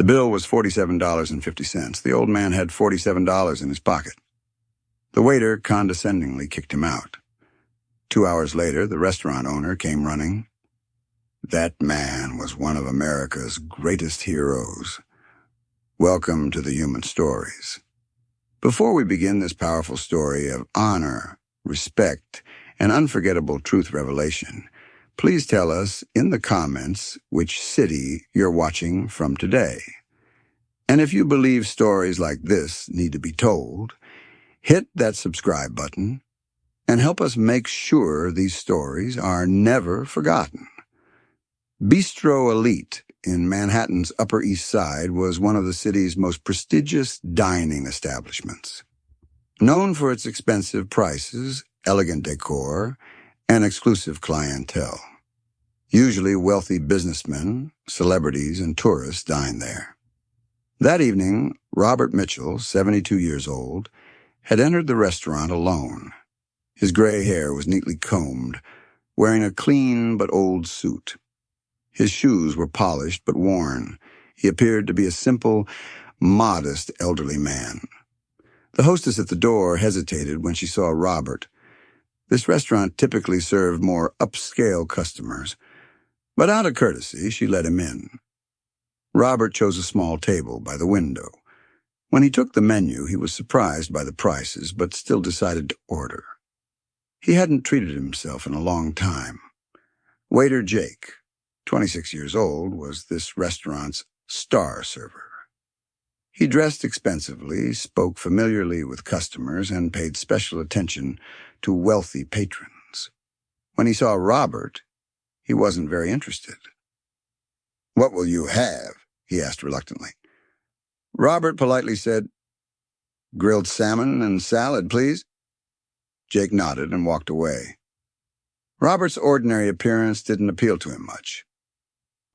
bill was $47.50. The old man had $47 in his pocket. The waiter condescendingly kicked him out. 2 hours later, the restaurant owner came running. That man was one of America's greatest heroes. Welcome to the Human Stories. Before we begin this powerful story of honor, respect, and unforgettable truth revelation, please tell us in the comments which city you're watching from today. And if you believe stories like this need to be told, hit that subscribe button and help us make sure these stories are never forgotten. Bistro Elite in Manhattan's Upper East Side was one of the city's most prestigious dining establishments. Known for its expensive prices, elegant decor, and exclusive clientele. Usually wealthy businessmen, celebrities, and tourists dine there. That evening, Robert Mitchell, 72 years old, had entered the restaurant alone. His gray hair was neatly combed, wearing a clean but old suit. His shoes were polished but worn. He appeared to be a simple, modest elderly man. The hostess at the door hesitated when she saw Robert. This restaurant typically served more upscale customers, but out of courtesy, she let him in. Robert chose a small table by the window. When he took the menu, he was surprised by the prices, but still decided to order. He hadn't treated himself in a long time. Waiter Jake, 26 years old, was this restaurant's star server. He dressed expensively, spoke familiarly with customers, and paid special attention to wealthy patrons. When he saw Robert, he wasn't very interested. "What will you have?" he asked reluctantly. Robert politely said, "Grilled salmon and salad, please." Jake nodded and walked away. Robert's ordinary appearance didn't appeal to him much.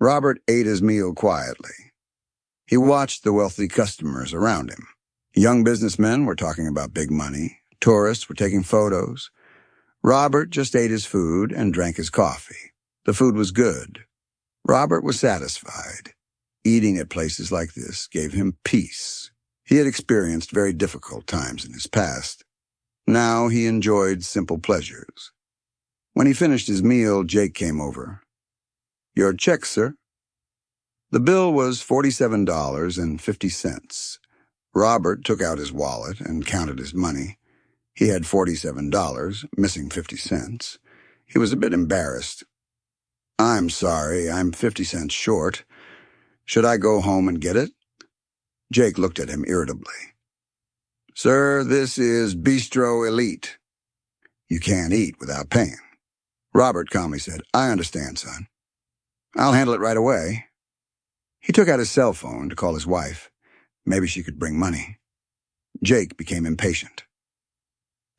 Robert ate his meal quietly. He watched the wealthy customers around him. Young businessmen were talking about big money. Tourists were taking photos. Robert just ate his food and drank his coffee. The food was good. Robert was satisfied. Eating at places like this gave him peace. He had experienced very difficult times in his past. Now he enjoyed simple pleasures. When he finished his meal, Jake came over. "Your check, sir." The bill was $47.50. Robert took out his wallet and counted his money. He had $47, missing 50 cents. He was a bit embarrassed. "I'm sorry, I'm 50 cents short. Should I go home and get it?" Jake looked at him irritably. "Sir, this is Bistro Elite. You can't eat without paying." Robert calmly said, "I understand, son. I'll handle it right away." He took out his cell phone to call his wife. Maybe she could bring money. Jake became impatient.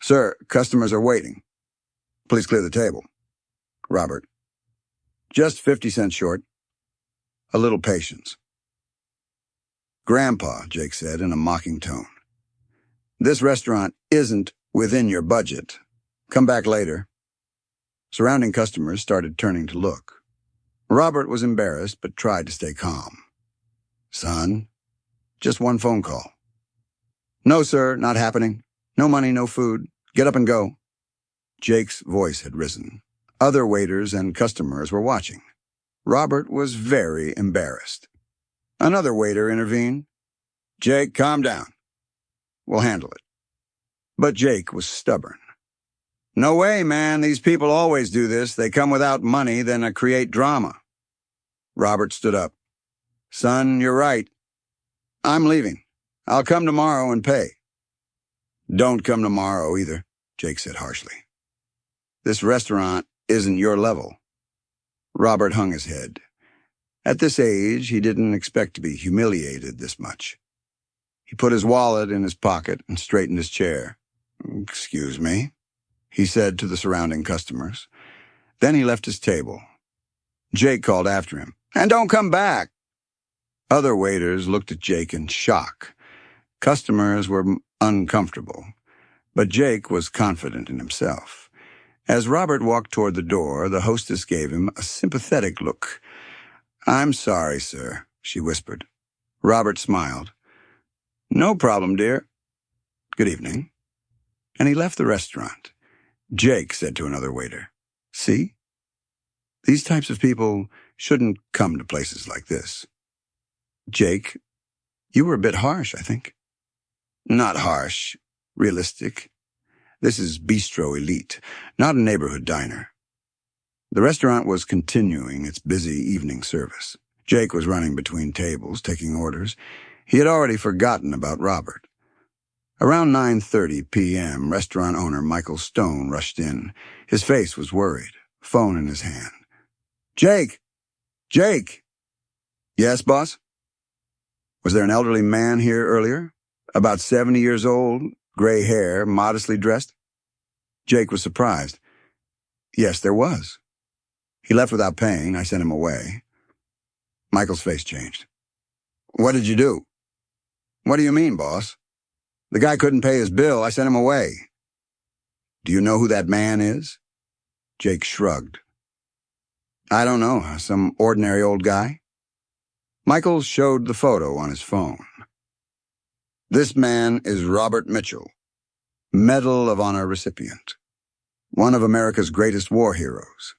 "Sir, customers are waiting. Please clear the table." Robert, "Just 50 cents short. A little patience." "Grandpa," Jake said in a mocking tone, "this restaurant isn't within your budget. Come back later." Surrounding customers started turning to look. Robert was embarrassed but tried to stay calm. "Son, just one phone call." "No, sir, not happening. No money, no food. Get up and go." Jake's voice had risen. Other waiters and customers were watching. Robert was very embarrassed. Another waiter intervened. "Jake, calm down. We'll handle it." But Jake was stubborn. "No way, man. These people always do this. They come without money, then create drama." Robert stood up. "Son, you're right. I'm leaving. I'll come tomorrow and pay." "Don't come tomorrow either," Jake said harshly. "This restaurant isn't your level." Robert hung his head. At this age, he didn't expect to be humiliated this much. He put his wallet in his pocket and straightened his chair. "Excuse me," he said to the surrounding customers. Then he left his table. Jake called after him, "And don't come back." Other waiters looked at Jake in shock. Customers were uncomfortable, but Jake was confident in himself. As Robert walked toward the door, the hostess gave him a sympathetic look. "I'm sorry, sir," she whispered. Robert smiled. "No problem, dear. Good evening." And he left the restaurant. Jake said to another waiter, "See? These types of people shouldn't come to places like this." "Jake, you were a bit harsh, I think." "Not harsh. Realistic. This is Bistro Elite, not a neighborhood diner." The restaurant was continuing its busy evening service. Jake was running between tables, taking orders. He had already forgotten about Robert. Around 9:30 p.m., restaurant owner Michael Stone rushed in. His face was worried, phone in his hand. "Jake! Jake!" "Yes, boss?" "Was there an elderly man here earlier? About 70 years old, gray hair, modestly dressed?" Jake was surprised. "Yes, there was. He left without paying. I sent him away." Michael's face changed. "What did you do?" "What do you mean, boss? The guy couldn't pay his bill. I sent him away." "Do you know who that man is?" Jake shrugged. "I don't know. Some ordinary old guy." Michael showed the photo on his phone. "This man is Robert Mitchell, Medal of Honor recipient, one of America's greatest war heroes."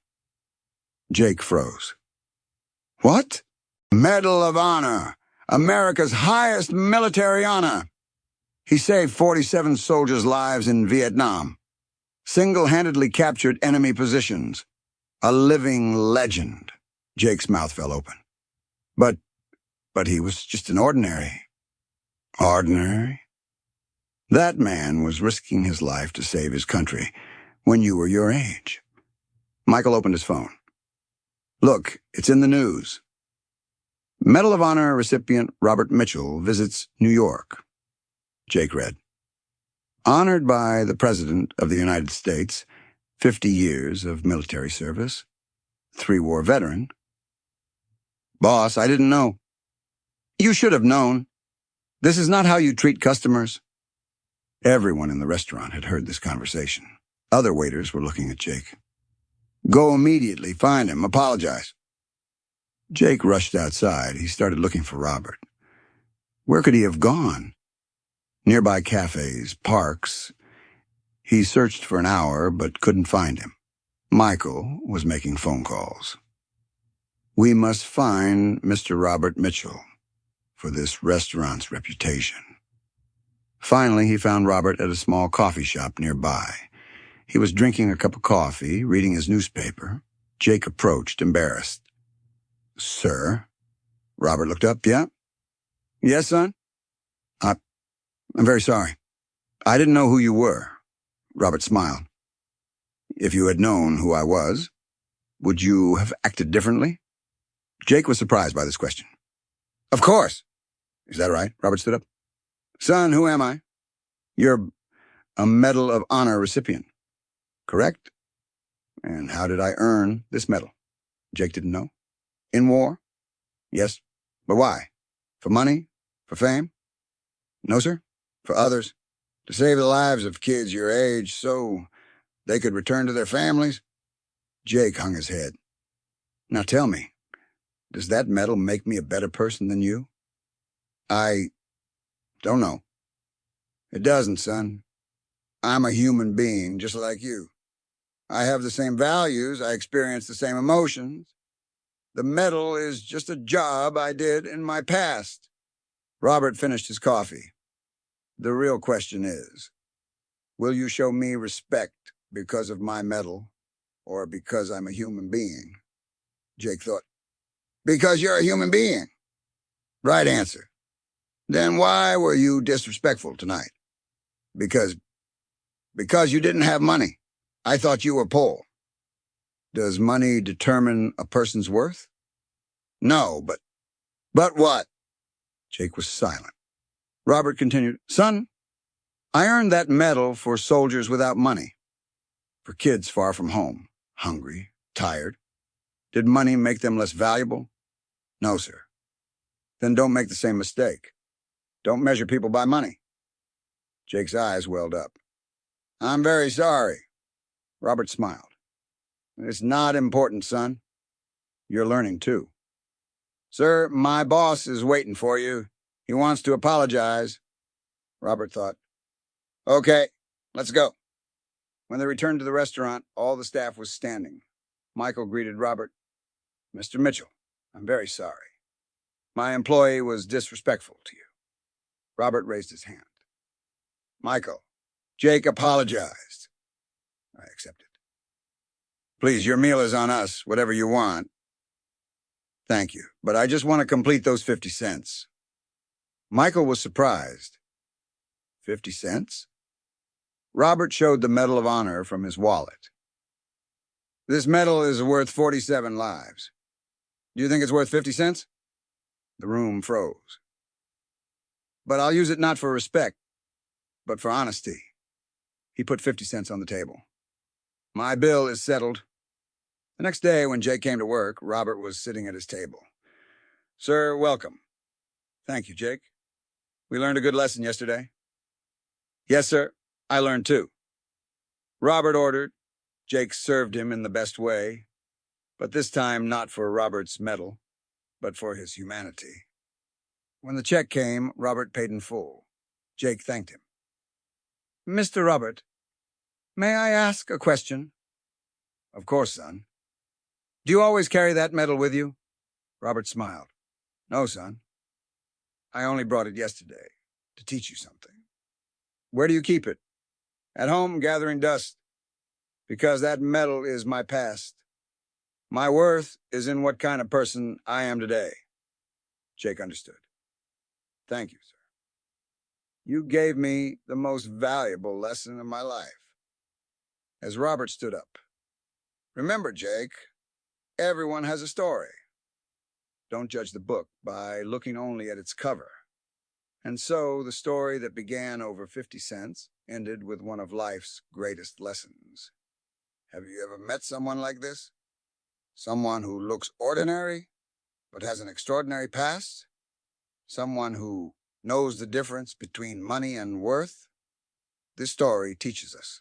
Jake froze. "What?" "Medal of Honor, America's highest military honor. He saved 47 soldiers' lives in Vietnam, single-handedly captured enemy positions. A living legend." Jake's mouth fell open. But he was just an ordinary." "Ordinary?" "That man was risking his life to save his country when you were your age." Michael opened his phone. "Look, it's in the news. Medal of Honor recipient Robert Mitchell visits New York." Jake read, "Honored by the President of the United States, 50 years of military service, 3-war veteran." "Boss, I didn't know." "You should have known. This is not how you treat customers." Everyone in the restaurant had heard this conversation. Other waiters were looking at Jake. "Go immediately, find him, apologize." Jake rushed outside. He started looking for Robert. Where could he have gone? Nearby cafes, parks. He searched for an hour, but couldn't find him. Michael was making phone calls. "We must find Mr. Robert Mitchell for this restaurant's reputation." Finally, he found Robert at a small coffee shop nearby. He was drinking a cup of coffee, reading his newspaper. Jake approached, embarrassed. "Sir?" Robert looked up. "Yeah?" "Yes, son?" I'm very sorry. I didn't know who you were." Robert smiled. "If you had known who I was, would you have acted differently?" Jake was surprised by this question. "Of course." "Is that right?" Robert stood up. "Son, who am I?" "You're a Medal of Honor recipient." "Correct." "And how did I earn this medal?" Jake didn't know. "In war?" "Yes." "But why? For money? For fame?" "No, sir. For others. To save the lives of kids your age so they could return to their families." Jake hung his head. "Now tell me, does that medal make me a better person than you?" "I don't know." "It doesn't, son. I'm a human being, just like you. I have the same values. I experience the same emotions. The medal is just a job I did in my past." Robert finished his coffee. "The real question is, will you show me respect because of my medal or because I'm a human being?" Jake thought. "Because you're a human being." "Right answer." "Then why were you disrespectful tonight?" Because you didn't have money. I thought you were poor." "Does money determine a person's worth?" "No, but..." "But what?" Jake was silent. Robert continued, "Son, I earned that medal for soldiers without money, for kids far from home, hungry, tired. Did money make them less valuable? No, sir." "Then don't make the same mistake. Don't measure people by money." Jake's eyes welled up. "I'm very sorry." Robert smiled. "It's not important, son. You're learning too." "Sir, my boss is waiting for you. He wants to apologize, Robert thought. Okay, let's go. When they returned to the restaurant, all the staff was standing. Michael greeted Robert. Mr. Mitchell, I'm very sorry. My employee was disrespectful to you. Robert raised his hand. Michael, Jake apologized. I accepted. Please, your meal is on us, whatever you want. Thank you, but I just want to complete those 50 cents. Michael was surprised. 50 cents? Robert showed the Medal of Honor from his wallet. This medal is worth 47 lives. Do you think it's worth 50 cents? The room froze. But I'll use it not for respect, but for honesty. He put 50 cents on the table. My bill is settled. The next day, when Jake came to work, Robert was sitting at his table. Sir, welcome. Thank you, Jake. We learned a good lesson yesterday. Yes, sir. I learned too. Robert ordered. Jake served him in the best way, but this time not for Robert's medal, but for his humanity. When the check came, Robert paid in full. Jake thanked him. Mr. Robert, may I ask a question? Of course, son. Do you always carry that medal with you? Robert smiled. No, son. I only brought it yesterday to teach you something. Where do you keep it? At home, gathering dust. Because that medal is my past. My worth is in what kind of person I am today. Jake understood. Thank you, sir. You gave me the most valuable lesson of my life. As Robert stood up. Remember, Jake, everyone has a story. Don't judge the book by looking only at its cover. And so the story that began over 50 cents ended with one of life's greatest lessons. Have you ever met someone like this? Someone who looks ordinary, but has an extraordinary past? Someone who knows the difference between money and worth? This story teaches us.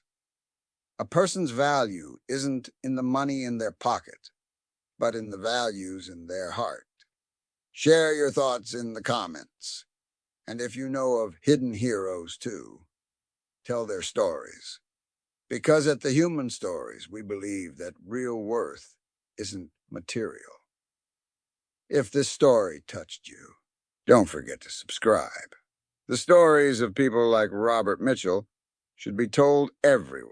A person's value isn't in the money in their pocket, but in the values in their heart. Share your thoughts in the comments. And if you know of hidden heroes too, tell their stories. Because at the Human Stories, we believe that real worth isn't material. If this story touched you, don't forget to subscribe. The stories of people like Robert Mitchell should be told everywhere.